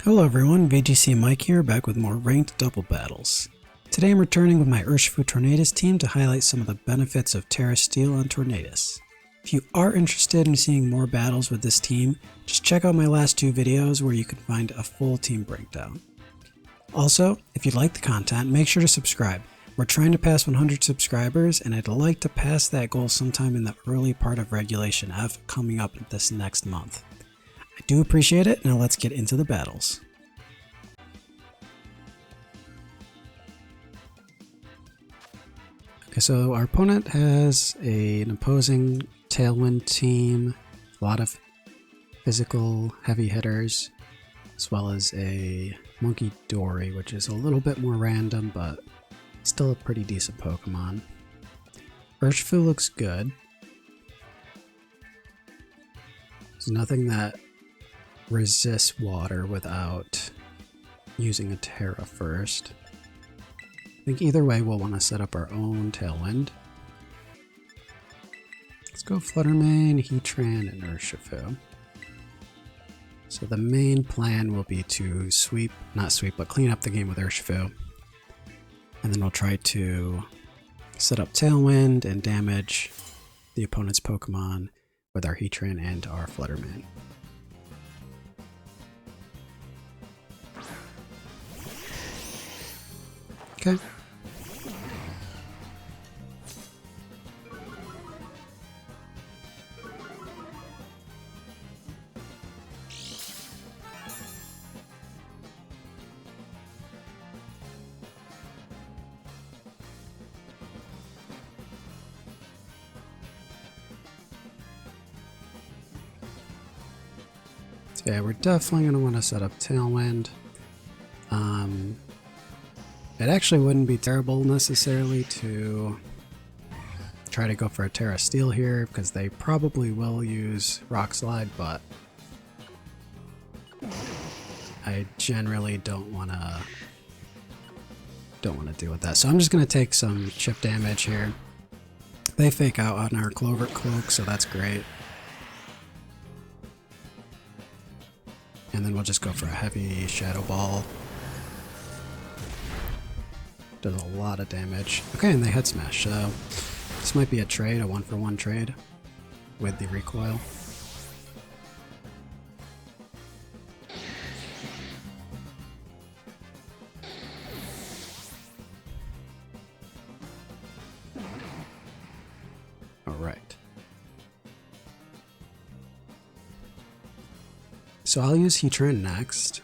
Hello everyone, VGC Mike here, back with more ranked double battles. Today I'm returning with my Urshifu Tornadus team to highlight some of the benefits of TERA Steel on Tornadus. If you are interested in seeing more battles with this team, just check out my last two videos where you can find a full team breakdown. Also, if you like the content, make sure to subscribe. We're trying to pass 100 subscribers, and I'd like to pass that goal sometime in the early part of Regulation F coming up this next month. I do appreciate it. Now let's get into the battles. Okay, so our opponent has an opposing Tailwind team, a lot of physical heavy hitters, as well as a Monkey Dory, which is a little bit more random, but still a pretty decent Pokemon. Urshifu looks good. There's nothing that resists water without using a TERA first. I think either way we'll want to set up our own Tailwind. Let's go Fluttermane, Heatran, and Urshifu. So the main plan will be to clean up the game with Urshifu. And then we'll try to set up Tailwind and damage the opponent's Pokemon with our Heatran and our Fluttermane. Okay. So yeah, we're definitely going to want to set up Tailwind. It actually wouldn't be terrible necessarily to try to go for a TERA Steel here, because they probably will use Rock Slide, but I generally don't want to deal with that. So I'm just going to take some chip damage here. They fake out on our Clover Cloak, so that's great. And then we'll just go for a heavy Shadow Ball. Does a lot of damage. Okay, and they head smash, so this might be a trade, a 1-for-1 trade with the recoil. Alright. So I'll use Heatran next.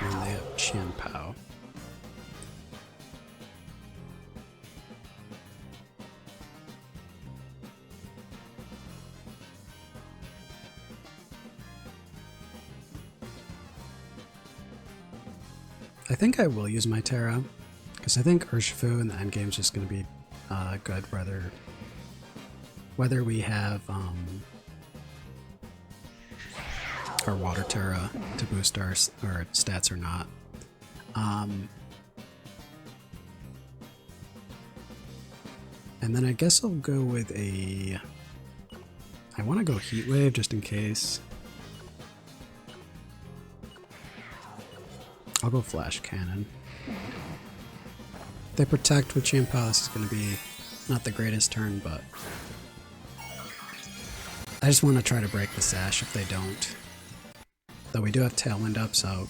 And they have Chien-Pao. I think I will use my TERA, because I think Urshifu in the endgame is just going to be good whether we have our Water TERA to boost our stats or not. And then I guess I'll go with I want to go Heat Wave just in case. I'll go Flash Cannon. If they protect with Chien-Pao, this is going to be not the greatest turn, but I just want to try to break the Sash if they don't. Though we do have Tailwind up, so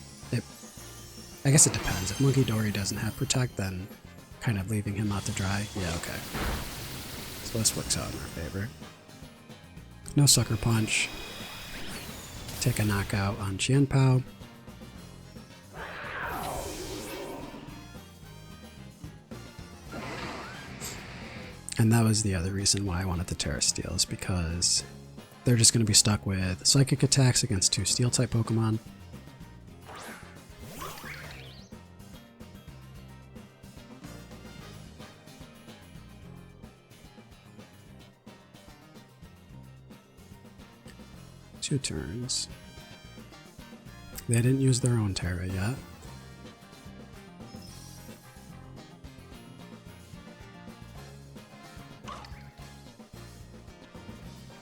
I guess it depends. If Monkey Dory doesn't have Protect, then kind of leaving him out to dry. Yeah, okay. So this works out in our favor. No Sucker Punch. Take a knockout on Chien-Pao. And that was the other reason why I wanted the TERA Steel, is because they're just going to be stuck with Psychic attacks against two Steel-type Pokemon. Two turns. They didn't use their own TERA yet.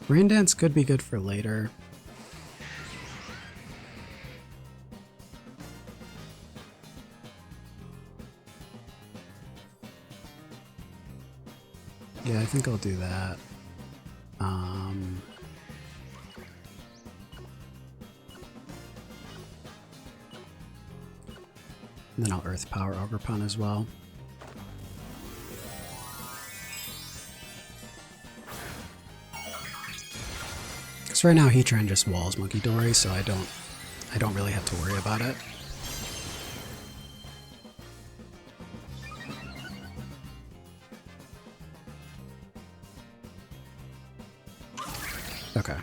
Rain Dance could be good for later. Yeah, I think I'll do that. And then I'll Earth Power Ogerpon as well. Because right now Heatran just walls Monkey Dory, so I don't really have to worry about it. Okay.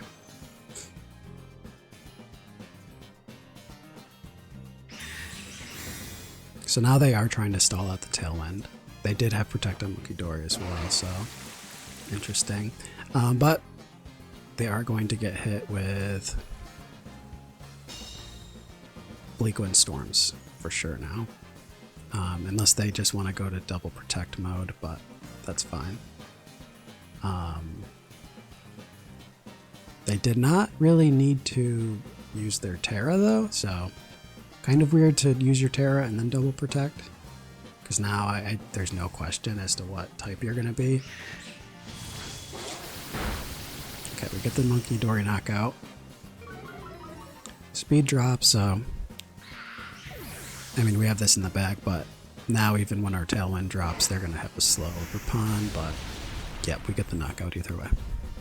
So now they are trying to stall out the Tailwind. They did have Protect on Monkey Dory as well, so interesting. But they are going to get hit with Bleak Wind Storms for sure now. Unless they just want to go to double Protect mode, but that's fine. They did not really need to use their TERA though, so kind of weird to use your TERA and then double Protect. Because now there's no question as to what type you're going to be. Okay, we get the Monkey Dory knockout. Speed drop, so I mean, we have this in the bag, but now even when our Tailwind drops, they're going to have a slow Ogerpon, but yep, we get the knockout either way.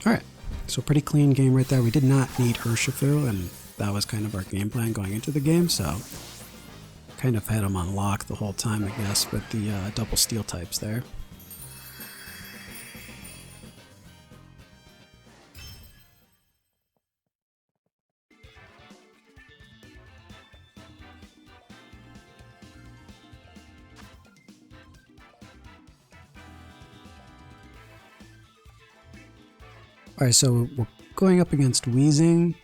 Alright, so pretty clean game right there. We did not need Urshifu, and that was kind of our game plan going into the game, so kind of had him on lock the whole time, I guess, with the double steel types there. Alright, so we're going up against Weezing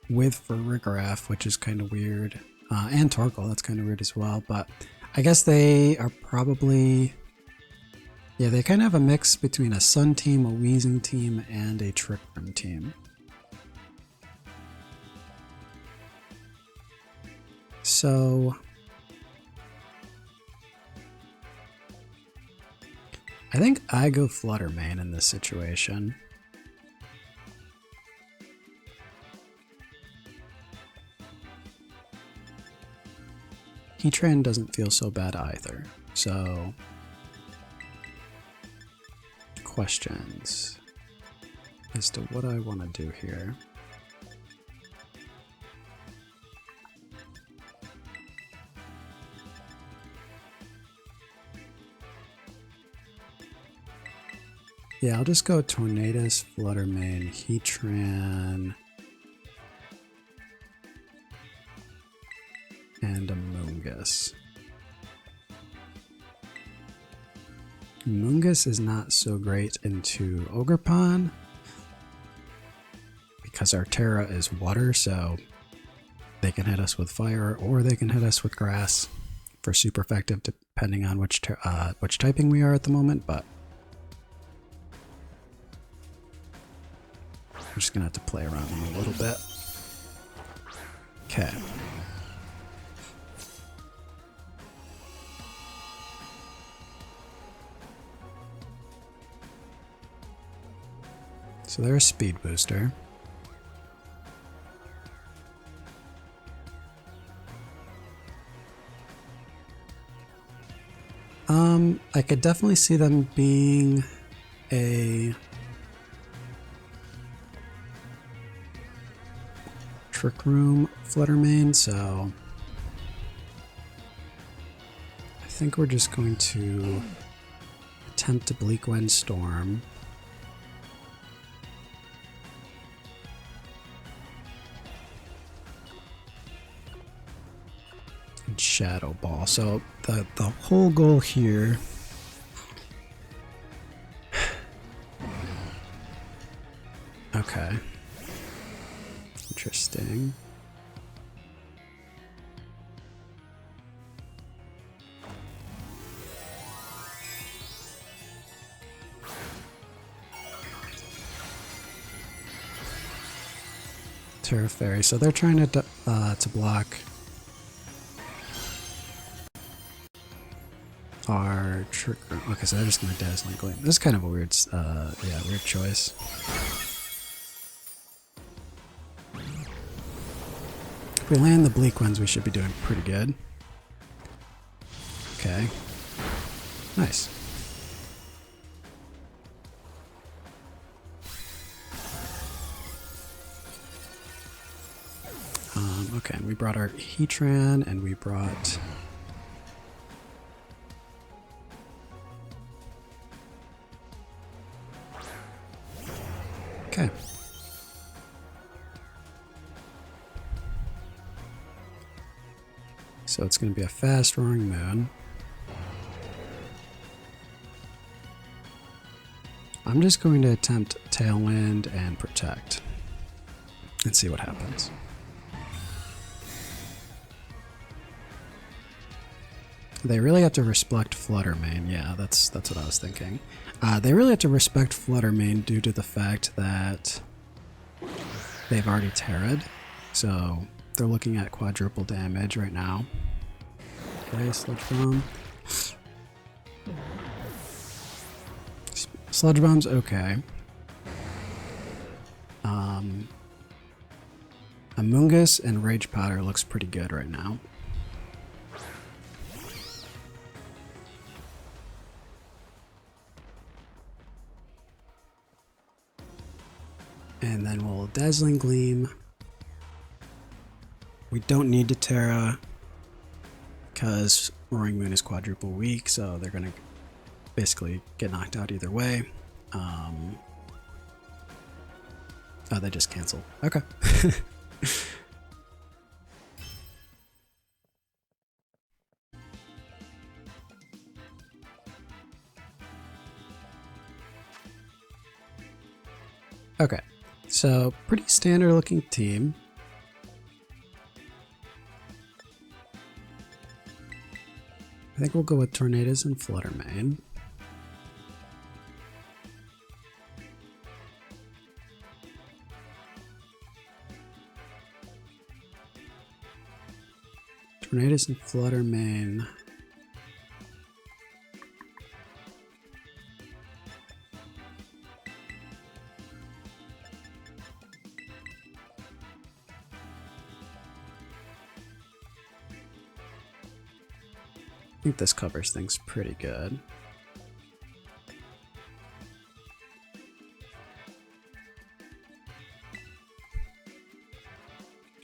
with Farigiraf, which is kind of weird. And Torkoal, that's kind of weird as well. But I guess they are probably... Yeah, they kind of have a mix between a Sun team, a Weezing team, and a Trick Room team. So... I think I go Fluttermane in this situation. Heatran doesn't feel so bad either, so... Questions as to what I want to do here. Yeah, I'll just go Tornadus, Fluttermane, Heatran, and Amoongus. Amoongus is not so great into Ogerpon because our TERA is water, so they can hit us with fire or they can hit us with grass for super effective depending on which typing we are at the moment, but I'm just gonna have to play around them a little bit. Okay. So they're a speed booster. I could definitely see them being a Trick Room Fluttermane, so I think we're just going to attempt to Bleak Wind Storm. And Shadow Ball. So the whole goal here okay. Interesting. Terra Fairy, so they're trying to block our trick. Okay, so they're just gonna Dazzling Gleam. This is kind of a weird, yeah, weird choice. If we land the Bleak ones, we should be doing pretty good. Okay, nice. Okay, and we brought our Heatran, and we brought... Okay. So it's going to be a fast Roaring Moon. I'm just going to attempt Tailwind and Protect and see what happens. They really have to respect Fluttermane. Yeah, that's what I was thinking. They really have to respect Fluttermane due to the fact that they've already TERA'd. So they're looking at quadruple damage right now. Okay, Sludge Bomb. Sludge Bomb's okay. Amoongus and Rage Powder looks pretty good right now. And then we'll Dazzling Gleam. We don't need to TERA because Roaring Moon is quadruple weak, so they're going to basically get knocked out either way. Oh, they just cancel. Okay. Okay. So, pretty standard looking team. I think we'll go with Tornadus and Fluttermane. Tornadus and Fluttermane. I think this covers things pretty good.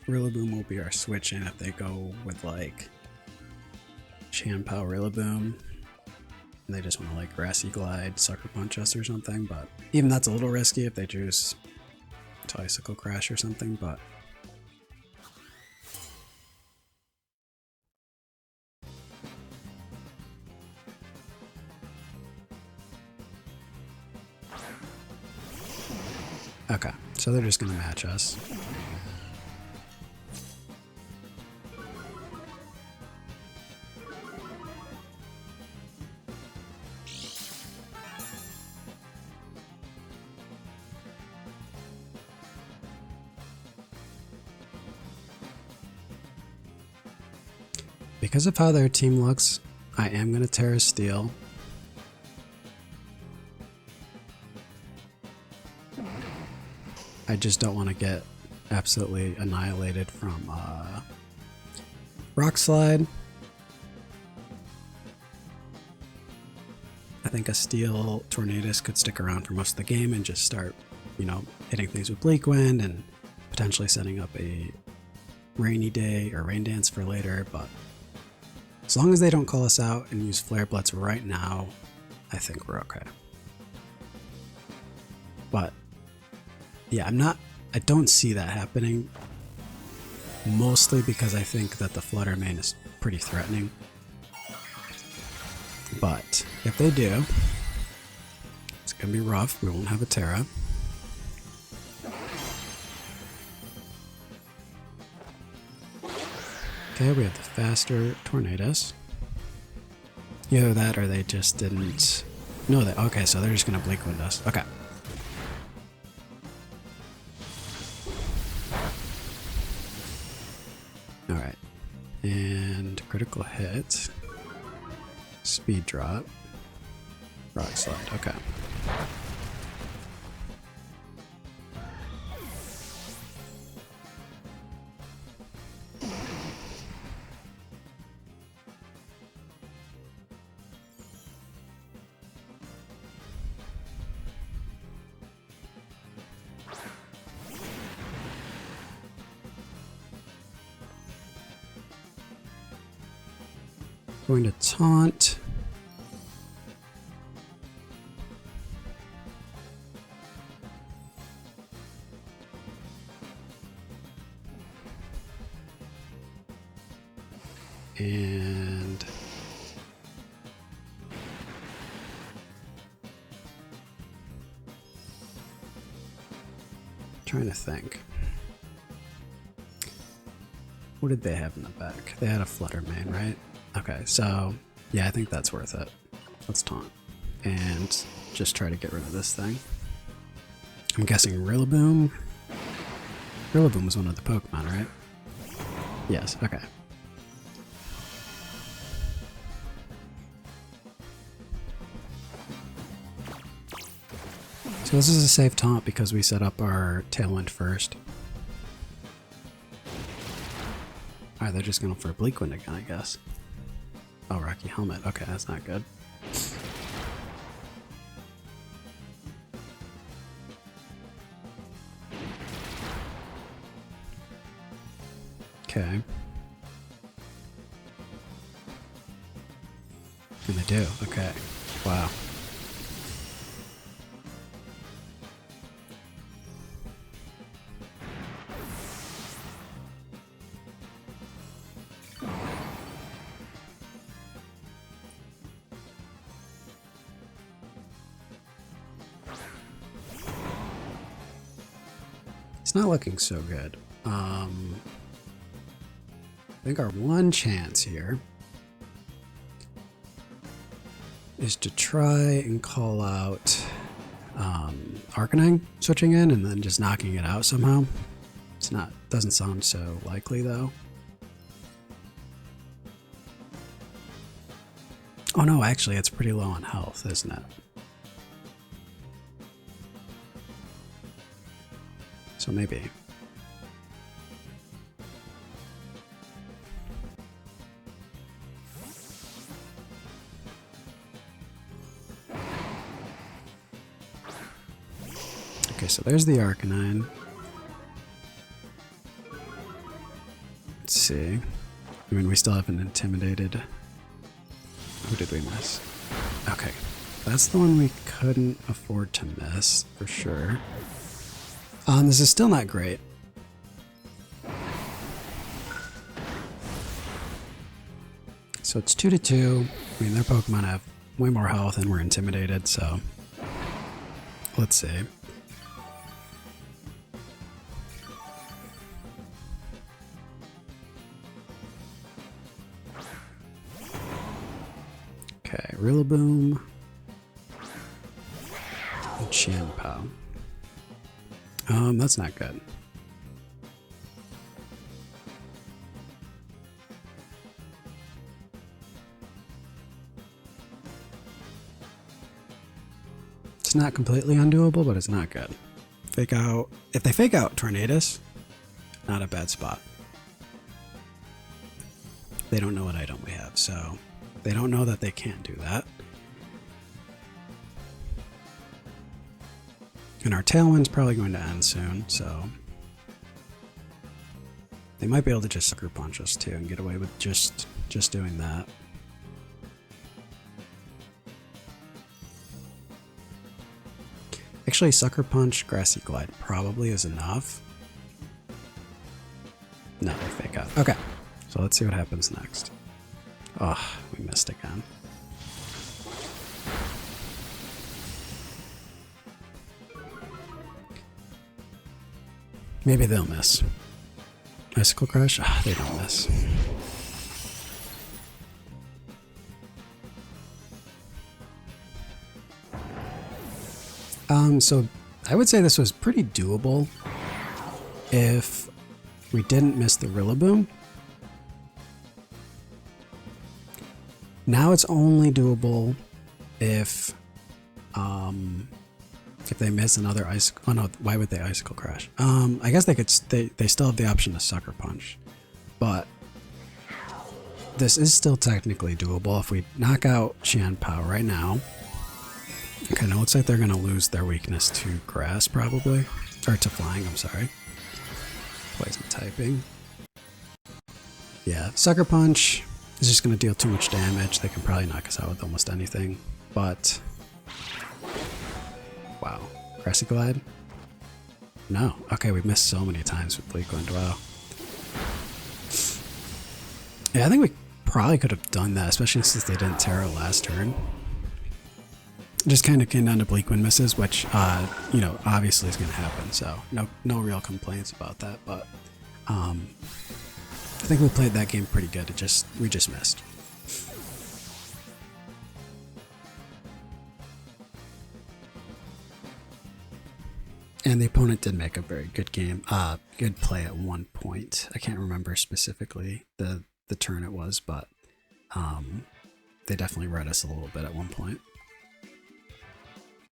Rillaboom will be our switch in if they go with like Chanpao Rillaboom and they just want to like Grassy Glide, Sucker Punch us or something, but even that's a little risky if they choose to Icicle Crash or something, but okay, so they're just going to match us. Because of how their team looks, I am going to TERA Steel. I just don't want to get absolutely annihilated from Rock Slide. I think a Steel Tornadus could stick around for most of the game and just start, you know, hitting things with Bleak Wind and potentially setting up a Rainy Day or Rain Dance for later, but as long as they don't call us out and use Flare Blitz right now, I think we're okay. But yeah, I don't see that happening, mostly because I think that the Fluttermane is pretty threatening. But if they do, it's gonna be rough. We won't have a TERA. Okay, we have the faster Tornadus. Either that or they just didn't know that. Okay, so they're just gonna Bleak Wind us. Okay. So they're just going to Bleak Wind us. Okay. And critical hit. Speed drop. Rock slide. Okay. Going to taunt. And trying to think. What did they have in the back? They had a Fluttermane, right? Okay, so yeah, I think that's worth it. Let's taunt and just try to get rid of this thing. I'm guessing Rillaboom. Rillaboom was one of the Pokemon, right? Yes, okay. So this is a safe taunt because we set up our Tailwind first. Alright, they're just going for a Bleak Wind again, I guess. Oh, Rocky Helmet. Okay, that's not good. Okay. And they do. Okay. Wow. It's not looking so good. I think our one chance here is to try and call out Arcanine switching in and then just knocking it out somehow. It's not, doesn't sound so likely though. Oh no, actually it's pretty low on health, isn't it? So maybe. Okay, so there's the Arcanine. Let's see. I mean, we still haven't intimidated. Who did we miss? Okay, that's the one we couldn't afford to miss, for sure. This is still not great. So it's 2-2. I mean, their Pokemon have way more health and we're intimidated, so let's see. Okay, Rillaboom. And Chien-Pao. That's not good. It's not completely undoable, but it's not good. Fake out. If they fake out Tornadus, not a bad spot. They don't know what item we have, so they don't know that they can't do that. And our Tailwind's probably going to end soon, so they might be able to just Sucker Punch us too and get away with just doing that. Actually, Sucker Punch, Grassy Glide probably is enough. No, they fake out. Okay, so let's see what happens next. Oh, we missed again. Maybe they'll miss. Icicle Crush? Ah, they don't miss. So I would say this was pretty doable if we didn't miss the Rillaboom. Now it's only doable if they miss another icicle. Oh no, why would they icicle crash? I guess they could. They still have the option to sucker punch, but this is still technically doable if we knock out Xianpao right now. Okay, now it looks like they're gonna lose their weakness to grass probably, or to flying. I'm sorry. Poison typing. Yeah, sucker punch is just gonna deal too much damage. They can probably knock us out with almost anything, but. Wow. Grassy Glide? No. Okay, we've missed so many times with Bleak Wind. Wow. Yeah, I think we probably could have done that, especially since they didn't TERA last turn. Just kind of came down to Bleak Wind misses, which, you know, obviously is going to happen, so no real complaints about that, but I think we played that game pretty good. We just missed. And the opponent did make a very good game, good play at one point. I can't remember specifically the turn it was, but they definitely read us a little bit at one point.